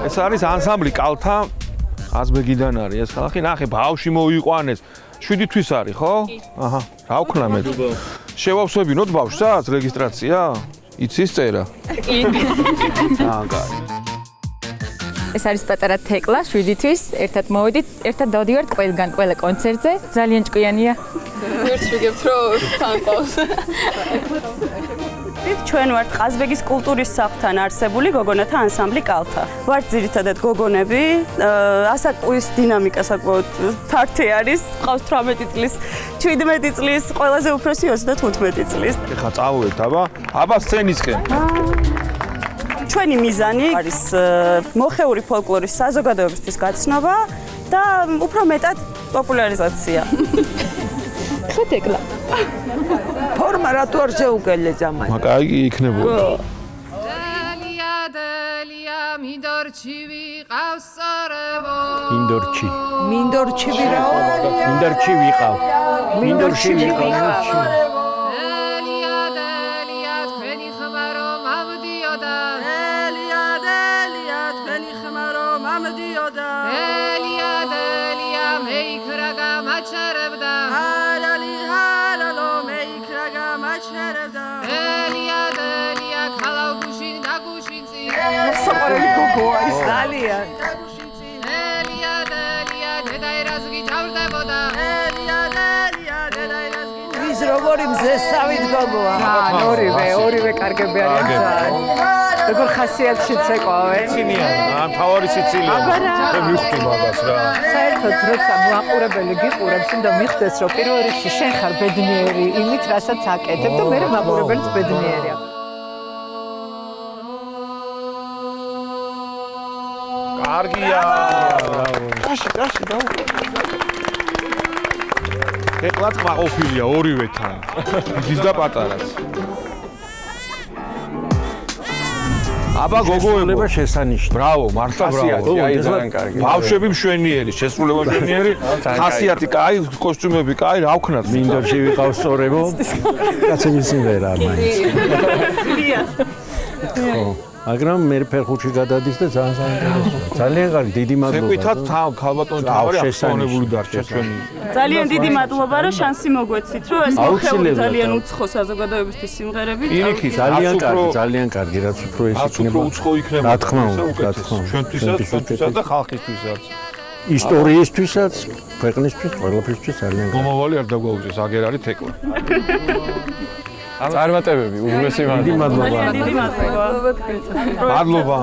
ეს არის ანსამბლი კალთა აზბეგიდან არის ეს ხალხი ნახე ბავში მოიყვანეს 7 თვის არის ხო? აჰა რა ვქნა მე შევავსებინოთ ბავშვსაც რეგისტრაცია? იცის წერა? კი. კაი. ეს არის პატარა თეკლა 7 თვის ერთად მოვიდით ერთად დავდივართ ყველგან ყველა კონცერტზე ძალიან ჭკვიანია ვერც ვიგებთ რომ თან ყავს ჩვენ ვართ ყაზბეგის კულტურის სახლთან არსებული გოგონათა ანსამბლი კალთა. ვართ ძირითადად გოგონები, ასაკის დინამიკა საკმაოდ ფართი არის, ყავს 18 წლის, 17 წლის, ყველაზე უფროსი 35 წლის. ეხლა წავედით აბა სცენისკენ. ჩვენი მიზანი არის მოხეული ფოლკლორის საზოგადოებისთვის გაცნობა და უფრო მეტად პოპულარიზაცია. ხეთეკლა. ფორმა რატო არ შეუგელეძა მან? კაი იქნებოდა. დელია მინდორჩი ვიყავს სწორებო. მინდორჩი ვირაო? მინდორჩი ვიყავ. მინდორჩი ვიყავ. დელია თქვენი ხმარო მამდიოდა. დელია თქვენი ხმარო მამდიოდა. დელია მეიქრა გამაჩერებდა. დელია ქალავგუშინ დაგუშინწი საყვარელი გოგოა ის ძალიან დელია დედაირაზგი ჩავრდებოდა ის როგორი მზესავით გოგოა ორივე კარგები არიან როგორ ხასიათში ცეკვავე ცინიან თავარი სიცილია მე მივხვდი მაგას რა საერთოდ როცა მაყურებელი გიყურებს უნდა მიხდეს რომ პირველ რიგში შენ ხარ ბედნიერი იმით რასაც აკეთებ და მე მაყურებელიც ბედნიერია კარგია კაში დაუ ეხლაც მაყოფილია ორივეთან ის და პატარაც აბა გოგოებო შესანიშნავი. ბრავო, მართლა ბრავო. აი ძალიან კარგი. ბავშვები მშვენიერი, შესრულება მშვენიერი, ხასიათი კაი, კოსტიუმები კაი, რა ვქნათ? მინდორჩი ვიყავ სწორებო. კაცები სიმღერა მაინც. მაგრამ მე ფეხბურთში გადადის და ძალიან საინტერესოა. ძალიან კარგი, დიდი მადლობა. სეკვითად ქალბატონი თავი აღსაუნებული დარჩა ჩვენი. ძალიან დიდი მადლობა რომ შანსი მოგვეცით რომ ეს მოხეული ძალიან უცხო საზოგადოებისთვის სიმღერები ძალიან კარგი, რაც უფრო ეს იქნება. უცხო იქნება. რა თქმა უნდა, ჩვენთვისაც და ხალხისთვისაც. ისტორიისთვისაც, ქვეყნისთვის, ყველაფერთვის ძალიან კარგი. მომავალი არ დაგვაუწეს, აგერ არის თეკლა. წარმატებები, უგრესი მადლობა. დიდი მადლობა. მადლობა.